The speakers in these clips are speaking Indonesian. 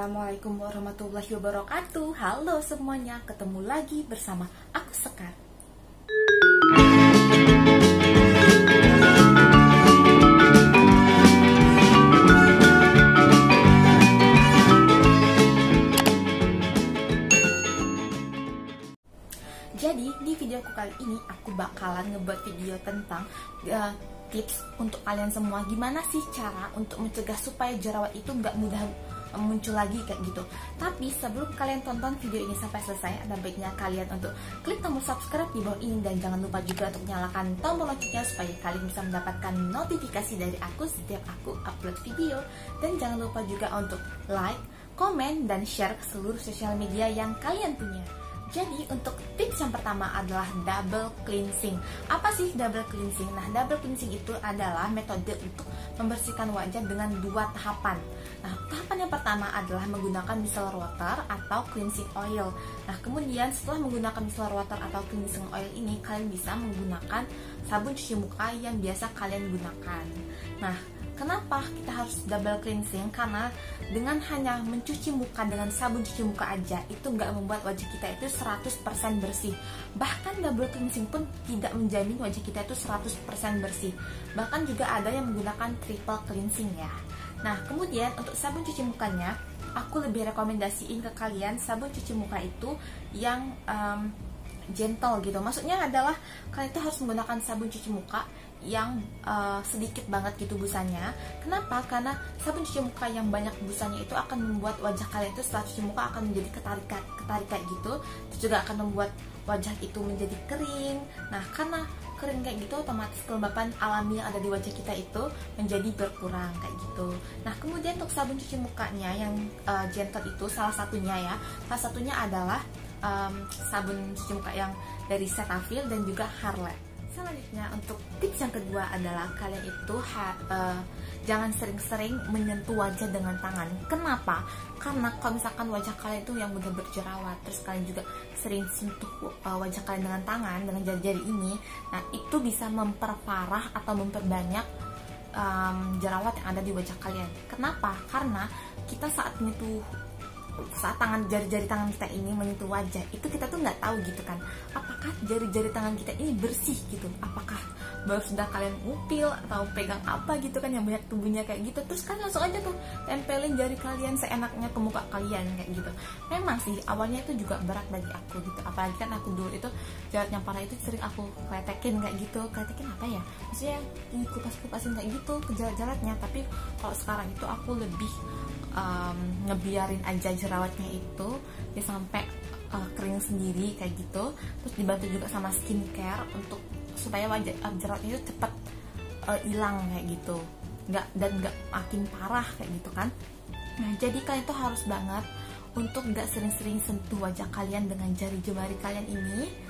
Assalamualaikum warahmatullahi wabarakatuh. Halo semuanya, ketemu lagi bersama aku Sekar. Jadi di videoku kali ini aku bakalan ngebuat video tentang tips untuk kalian semua, gimana sih cara untuk mencegah supaya jerawat itu nggak mudah muncul lagi kayak gitu. Tapi sebelum kalian tonton video ini sampai selesai, ada baiknya kalian untuk klik tombol subscribe di bawah ini, dan jangan lupa juga untuk nyalakan tombol loncengnya supaya kalian bisa mendapatkan notifikasi dari aku setiap aku upload video. Dan jangan lupa juga untuk like, komen, dan share ke seluruh sosial media yang kalian punya. Jadi untuk tips yang pertama adalah double cleansing. Apa sih double cleansing? Nah, double cleansing itu adalah metode untuk membersihkan wajah dengan dua tahapan. Nah, tahapan yang pertama adalah menggunakan micellar water atau cleansing oil. Nah, kemudian setelah menggunakan micellar water atau cleansing oil ini, kalian bisa menggunakan sabun cuci muka yang biasa kalian gunakan. Nah, kenapa kita harus double cleansing? Karena dengan hanya mencuci muka dengan sabun cuci muka aja, itu nggak membuat wajah kita itu 100% bersih. Bahkan double cleansing pun tidak menjamin wajah kita itu 100% bersih. Bahkan juga ada yang menggunakan triple cleansing ya. Nah, kemudian untuk sabun cuci mukanya, aku lebih rekomendasiin ke kalian sabun cuci muka itu yang gentle gitu. Maksudnya adalah kalian itu harus menggunakan sabun cuci muka yang sedikit banget gitu busanya. Kenapa? Karena sabun cuci muka yang banyak busanya itu akan membuat wajah kalian itu setelah cuci muka akan menjadi ketarikan gitu. Itu juga akan membuat wajah itu menjadi kering. Nah, karena kering kayak gitu, otomatis kelembapan alami yang ada di wajah kita itu menjadi berkurang kayak gitu. Nah, kemudian untuk sabun cuci mukanya yang gentle itu salah satunya adalah sabun cuci muka yang dari Cetaphil dan juga Harley. Selanjutnya untuk tips yang kedua adalah kalian itu jangan sering-sering menyentuh wajah dengan tangan. Kenapa? Karena kalau misalkan wajah kalian itu yang mudah berjerawat, terus kalian juga sering sentuh wajah kalian dengan tangan, dengan jari-jari ini, nah itu bisa memperparah atau memperbanyak jerawat yang ada di wajah kalian. Kenapa? Karena kita saat jari-jari tangan kita ini menyentuh wajah, itu kita tuh nggak tahu gitu kan, apakah jari-jari tangan kita ini bersih gitu, apakah baru sudah kalian ngupil atau pegang apa gitu kan yang banyak tubuhnya kayak gitu, terus kan langsung aja tuh tempelin jari kalian seenaknya ke muka kalian kayak gitu. Memang sih awalnya itu juga berat bagi aku gitu, apalagi kan aku dulu itu jerawat yang parah itu sering aku kletekin kayak gitu. Kletekin apa ya, maksudnya kupas-kupasin kayak gitu ke jerawat-jerawatnya. Tapi kalau sekarang itu aku lebih ngebiarin aja jerawatnya itu ya sampai kering sendiri kayak gitu, terus dibantu juga sama skincare untuk supaya wajah jerawatnya itu cepat hilang kayak gitu, nggak makin parah kayak gitu kan. Nah, jadi kalian tuh harus banget untuk nggak sering-sering sentuh wajah kalian dengan jari jemari kalian ini.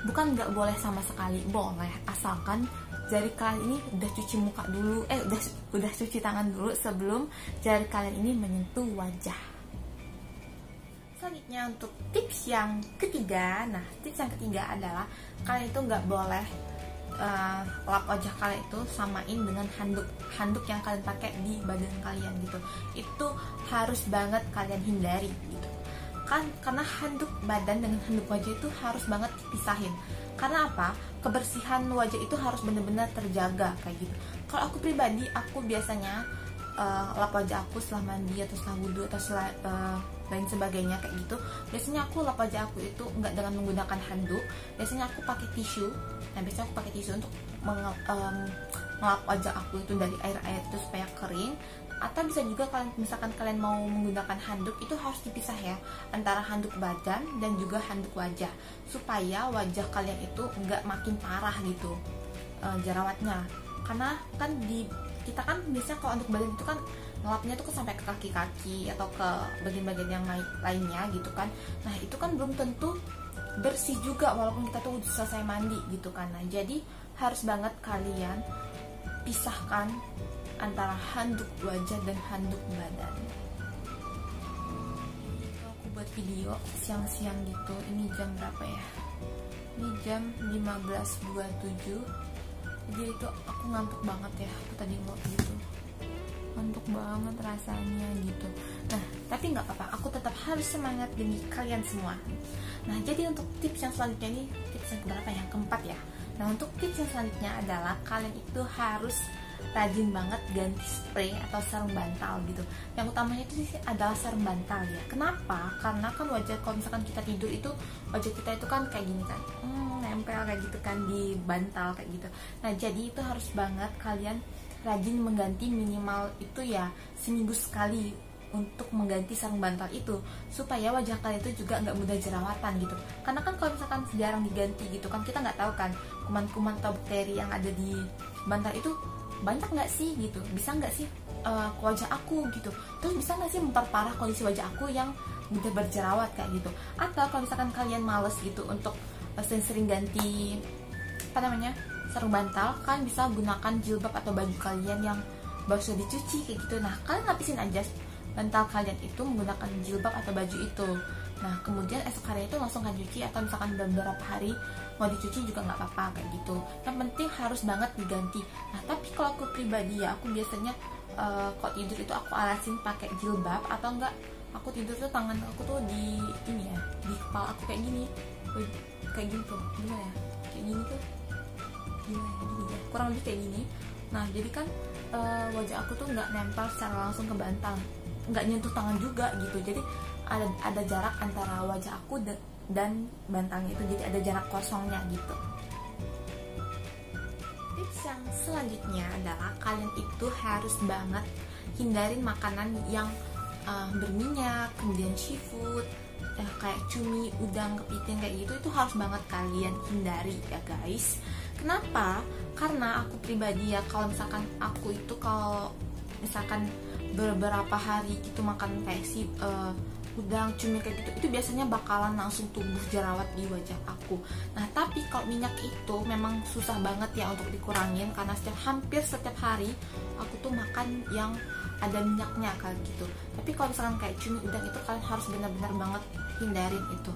Bukan nggak boleh sama sekali, boleh, asalkan jari kalian ini udah cuci muka dulu, udah cuci tangan dulu sebelum jari kalian ini menyentuh wajah. Selanjutnya untuk tips yang ketiga, nah tips yang ketiga adalah kalian itu nggak boleh lap wajah kalian itu samain dengan handuk yang kalian pakai di badan kalian gitu. Itu harus banget kalian hindari gitu kan, karena handuk badan dengan handuk wajah itu harus banget dipisahin. Karena apa? Kebersihan wajah itu harus benar-benar terjaga kayak gitu. Kalau aku pribadi, aku biasanya lap wajah aku setelah mandi atau setelah wudhu atau setelah lain sebagainya kayak gitu. Biasanya aku lap wajah aku itu nggak dengan menggunakan handuk. Biasanya aku pakai tisu. Nah, biasanya aku pakai tisu untuk ngelap wajah aku itu dari air itu supaya kering. Atau bisa juga kalian, misalkan kalian mau menggunakan handuk, itu harus dipisah ya antara handuk badan dan juga handuk wajah, supaya wajah kalian itu nggak makin parah gitu jerawatnya. Karena kan kita kan biasanya kalau untuk badan itu kan ngelapnya tuh sampai ke kaki-kaki atau ke bagian-bagian yang lainnya gitu kan. Nah, itu kan belum tentu bersih juga walaupun kita tuh selesai mandi gitu kan. Nah, jadi harus banget kalian pisahkan antara handuk wajah dan handuk badan. Aku buat video siang-siang gitu. Ini jam berapa ya? Ini jam 15.27. Jadi itu aku ngantuk banget ya. Aku tadi mau gitu ngantuk banget rasanya gitu. Nah tapi nggak apa-apa, aku tetap harus semangat demi kalian semua. Nah jadi untuk tips yang selanjutnya ini, tips yang keberapa ya? Keempat ya. Nah untuk tips yang selanjutnya adalah kalian itu harus rajin banget ganti spray atau sarung bantal gitu. Yang utamanya itu sih adalah sarung bantal ya. Kenapa? Karena kan wajah, kalau misalkan kita tidur itu wajah kita itu kan kayak gini kan, nempel kayak gitu kan di bantal kayak gitu. Nah jadi itu harus banget kalian rajin mengganti, minimal itu ya seminggu sekali untuk mengganti sarung bantal itu, supaya wajah kalian itu juga nggak mudah jerawatan gitu. Karena kan kalau misalkan jarang diganti gitu kan, kita nggak tahu kan kuman-kuman atau bakteri yang ada di bantal itu banyak nggak sih gitu, bisa nggak sih ke wajah aku gitu, terus bisa nggak sih memperparah kondisi wajah aku yang mudah berjerawat kayak gitu. Atau kalau misalkan kalian males gitu untuk sering-sering ganti sarung bantal, kalian bisa gunakan jilbab atau baju kalian yang baru sudah dicuci kayak gitu. Nah kalian lapisin aja bantal kalian itu menggunakan jilbab atau baju itu. Nah kemudian esok hari itu langsung kan cuci, atau misalkan beberapa hari mau dicuci juga nggak apa-apa kayak gitu. Yang penting harus banget diganti. Nah tapi kalau aku pribadi ya, aku biasanya kalau tidur itu aku alasin pakai jilbab, atau enggak aku tidur tuh tangan aku tuh di ini ya, di kepala aku kayak gini, kayak gini tuh, gimana ya, kayak gini tuh, gimana ya, gini ya, kurang lebih kayak gini. Nah jadi kan wajah aku tuh nggak nempel secara langsung ke bantal, nggak nyentuh tangan juga gitu. Jadi ada jarak antara wajah aku dan bantalnya itu, jadi ada jarak kosongnya gitu. Tips yang selanjutnya adalah kalian itu harus banget hindarin makanan yang berminyak, kemudian seafood, kayak cumi, udang, kepiting kayak gitu, itu harus banget kalian hindari ya guys. Kenapa? Karena aku pribadi ya, kalau misalkan aku itu kalau misalkan beberapa hari gitu makan kayak udang, cumi kayak gitu, itu biasanya bakalan langsung tumbuh jerawat di wajah aku. Nah tapi kalau minyak itu memang susah banget ya untuk dikurangin, karena hampir setiap hari aku tuh makan yang ada minyaknya kayak gitu. Tapi kalau misalkan kayak cumi, udang itu kalian harus benar-benar banget hindarin itu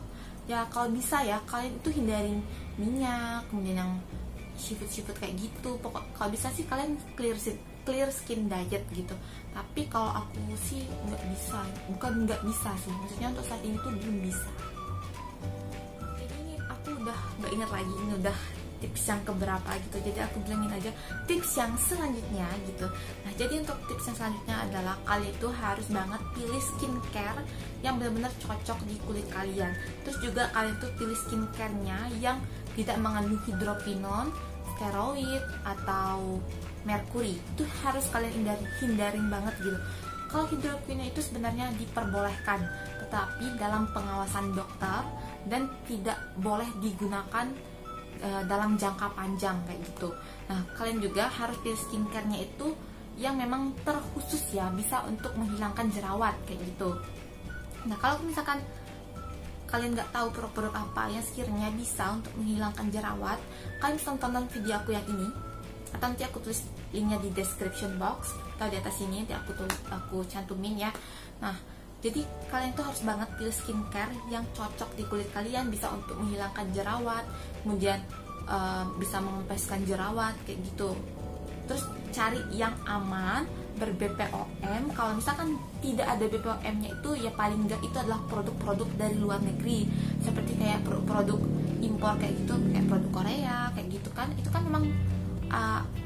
ya. Kalau bisa ya kalian itu hindarin minyak, kemudian yang seafood kayak gitu. Pokok kalau bisa sih kalian clear skin diet gitu. Tapi kalau aku sih nggak bisa, bukan nggak bisa sih, maksudnya untuk saat ini tuh belum bisa. Jadi ini aku udah nggak ingat lagi ini udah tips yang keberapa gitu, jadi aku bilangin aja tips yang selanjutnya gitu. Nah jadi untuk tips yang selanjutnya adalah kalian itu harus banget pilih skincare yang benar-benar cocok di kulit kalian. Terus juga kalian tuh pilih skincare-nya yang tidak mengandung hidroquinon, steroid atau merkuri. Itu harus kalian hindarin banget gitu. Kalau hidroquinon itu sebenarnya diperbolehkan, tetapi dalam pengawasan dokter, dan tidak boleh digunakan dalam jangka panjang kayak gitu. Nah kalian juga harus pilih skincare-nya itu yang memang terkhusus ya, bisa untuk menghilangkan jerawat kayak gitu. Nah kalau misalkan kalian nggak tahu produk apa yang sekiranya bisa untuk menghilangkan jerawat, kalian bisa tonton video aku yang ini, atau nanti aku tulis linknya di description box atau di atas sini, nanti aku cantumin ya. Nah jadi kalian tuh harus banget pilih skincare yang cocok di kulit kalian, bisa untuk menghilangkan jerawat, kemudian bisa mengempeskan jerawat kayak gitu. Terus cari yang aman, ber-BPOM. Kalau misalkan tidak ada BPOM-nya itu ya paling enggak itu adalah produk-produk dari luar negeri, seperti kayak produk impor kayak gitu, kayak produk Korea kayak gitu kan. Itu kan memang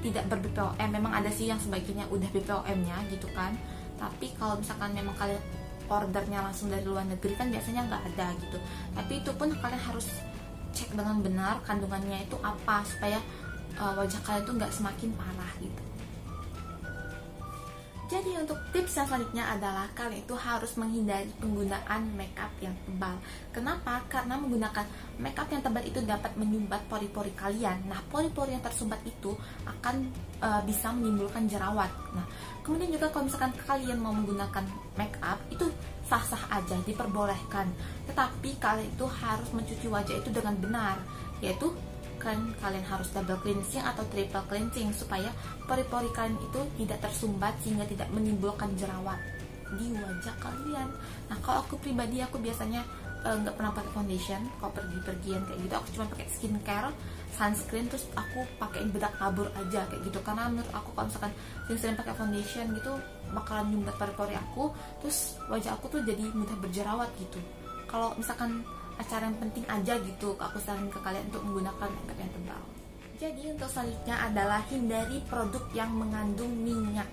tidak ber-BPOM. Memang ada sih yang sebagiannya udah BPOM-nya gitu kan. Tapi kalau misalkan memang kalian ordernya langsung dari luar negeri kan biasanya nggak ada gitu. Tapi itu pun kalian harus cek dengan benar kandungannya itu apa, supaya wajah kalian tuh nggak semakin parah gitu. Jadi untuk tips yang selanjutnya adalah kalian itu harus menghindari penggunaan makeup yang tebal. Kenapa? Karena menggunakan makeup yang tebal itu dapat menyumbat pori-pori kalian. Nah, pori-pori yang tersumbat itu akan bisa menimbulkan jerawat. Nah, kemudian juga kalau misalkan kalian mau menggunakan makeup itu sah-sah aja, diperbolehkan. Tetapi kalian itu harus mencuci wajah itu dengan benar, yaitu kalian harus double cleansing atau triple cleansing supaya pori-pori kalian itu tidak tersumbat sehingga tidak menimbulkan jerawat di wajah kalian. Nah kalau aku pribadi, aku biasanya nggak pernah pakai foundation kalau pergi-pergian kayak gitu. Aku cuma pakai skincare, sunscreen, terus aku pakein bedak tabur aja kayak gitu. Karena menurut aku kalau misalkan sering pakai foundation gitu bakalan nyumbat pori-pori aku, terus wajah aku tuh jadi mudah berjerawat gitu. Kalau misalkan acara yang penting aja gitu, aku saranin ke kalian untuk menggunakan makeup yang tebal. Jadi untuk selanjutnya adalah hindari produk yang mengandung minyak.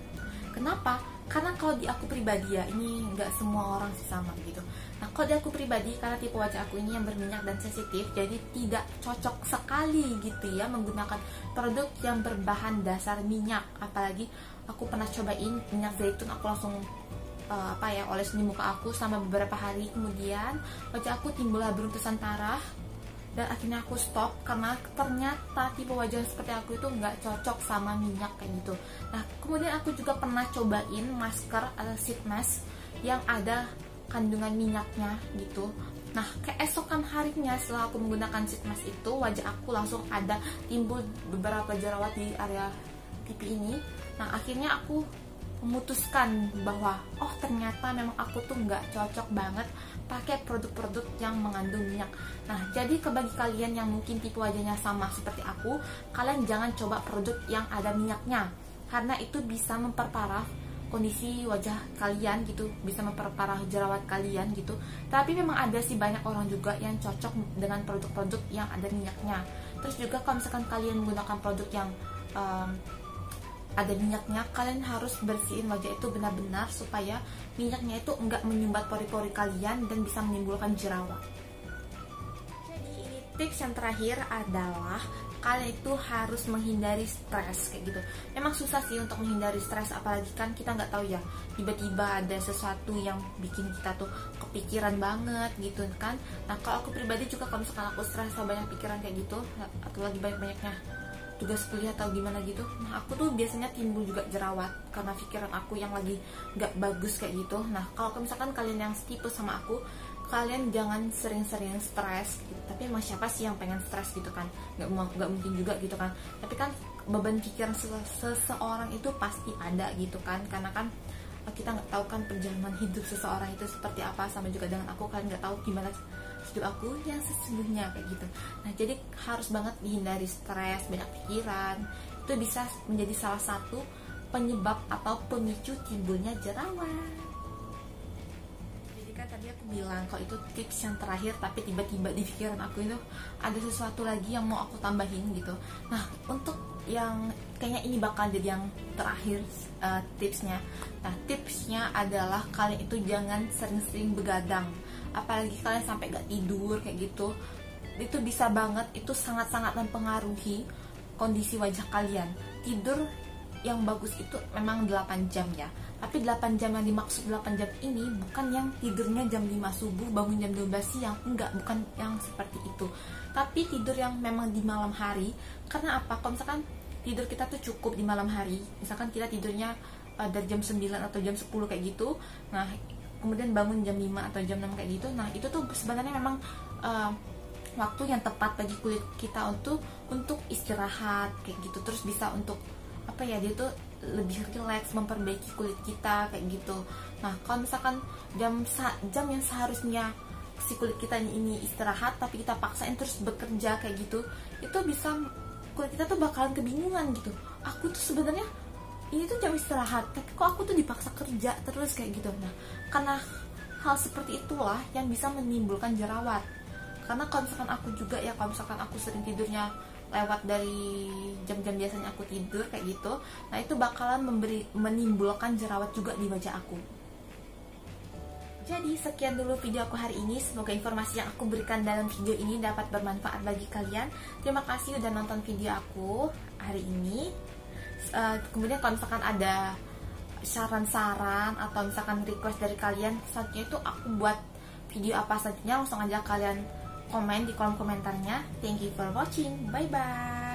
Kenapa? Karena kalau di aku pribadi ya, ini nggak semua orang sih sama gitu. Nah kalau di aku pribadi, karena tipe wajah aku ini yang berminyak dan sensitif, jadi tidak cocok sekali gitu ya menggunakan produk yang berbahan dasar minyak. Apalagi aku pernah cobain minyak zaitun, aku langsung oles di muka aku selama beberapa hari, kemudian wajah aku timbullah beruntusan parah dan akhirnya aku stop karena ternyata tipe wajah seperti aku itu nggak cocok sama minyak kayak gitu. Nah kemudian aku juga pernah cobain masker atau sheet mask yang ada kandungan minyaknya gitu. Nah keesokan harinya setelah aku menggunakan sheet mask itu, wajah aku langsung ada timbul beberapa jerawat di area pipi ini. Nah akhirnya aku memutuskan bahwa oh ternyata memang aku tuh nggak cocok banget pakai produk-produk yang mengandung minyak. Nah jadi bagi kalian yang mungkin tipe wajahnya sama seperti aku, kalian jangan coba produk yang ada minyaknya, karena itu bisa memperparah kondisi wajah kalian gitu, bisa memperparah jerawat kalian gitu. Tapi memang ada sih banyak orang juga yang cocok dengan produk-produk yang ada minyaknya. Terus juga kalau misalkan kalian menggunakan produk yang ada minyaknya, kalian harus bersihin wajah itu benar-benar supaya minyaknya itu enggak menyumbat pori-pori kalian dan bisa menimbulkan jerawat. Jadi ini tips yang terakhir adalah kalian itu harus menghindari stres kayak gitu. Memang susah sih untuk menghindari stres, apalagi kan kita nggak tahu ya, tiba-tiba ada sesuatu yang bikin kita tuh kepikiran banget gitu kan. Nah kalau aku pribadi juga kalau misalkan aku stres atau banyak pikiran kayak gitu, atau lagi banyak-banyaknya tugas kuliah atau gimana gitu, nah aku tuh biasanya timbul juga jerawat karena pikiran aku yang lagi gak bagus kayak gitu. Nah kalau misalkan kalian yang tipe sama aku, kalian jangan sering-sering stres gitu. Tapi emang siapa sih yang pengen stres gitu kan, gak mungkin juga gitu kan. Tapi kan beban pikiran seseorang itu pasti ada gitu kan, karena kan kita nggak tahu kan perjalanan hidup seseorang itu seperti apa. Sama juga dengan aku, kalian nggak tahu gimana hidup aku yang sesungguhnya kayak gitu. Nah jadi harus banget dihindari stres, banyak pikiran. Itu bisa menjadi salah satu penyebab atau pemicu timbulnya jerawat. Jadi kan tadi aku bilang kalau itu tips yang terakhir, tapi tiba-tiba di pikiran aku itu ada sesuatu lagi yang mau aku tambahin gitu. Nah untuk yang kayaknya ini bakal jadi yang terakhir tipsnya. Nah tipsnya adalah kalian itu jangan sering-sering begadang, apalagi kalian sampai gak tidur kayak gitu. Itu bisa banget, itu sangat-sangat mempengaruhi kondisi wajah kalian. Tidur yang bagus itu memang 8 jam ya, tapi 8 jam yang dimaksud 8 jam ini bukan yang tidurnya jam 5 subuh bangun jam 12 siang, enggak, bukan yang seperti itu. Tapi tidur yang memang di malam hari. Karena apa? Kalau misalkan tidur kita tuh cukup di malam hari, misalkan kita tidurnya dari jam 9 atau jam 10 kayak gitu, nah kemudian bangun jam 5 atau jam 6 kayak gitu, nah itu tuh sebenarnya memang waktu yang tepat bagi kulit kita untuk istirahat kayak gitu. Terus bisa untuk apa ya, dia tuh lebih rileks, memperbaiki kulit kita kayak gitu. Nah kalau misalkan jam yang seharusnya si kulit kita ini istirahat, tapi kita paksain terus bekerja kayak gitu, itu bisa kulit kita tuh bakalan kebingungan gitu. Aku tuh sebenarnya ini tuh jam istirahat, tapi kok aku tuh dipaksa kerja terus kayak gitu. Nah karena hal seperti itulah yang bisa menimbulkan jerawat. Karena kalau misalkan aku juga ya, kalau misalkan aku sering tidurnya lewat dari jam-jam biasanya aku tidur kayak gitu, nah itu bakalan menimbulkan jerawat juga di wajah aku. Jadi sekian dulu video aku hari ini. Semoga informasi yang aku berikan dalam video ini dapat bermanfaat bagi kalian. Terima kasih udah nonton video aku hari ini. Kemudian kalau misalkan ada saran-saran atau misalkan request dari kalian selanjutnya itu aku buat video apa selanjutnya, langsung aja kalian komen di kolom komentarnya. Thank you for watching. Bye bye.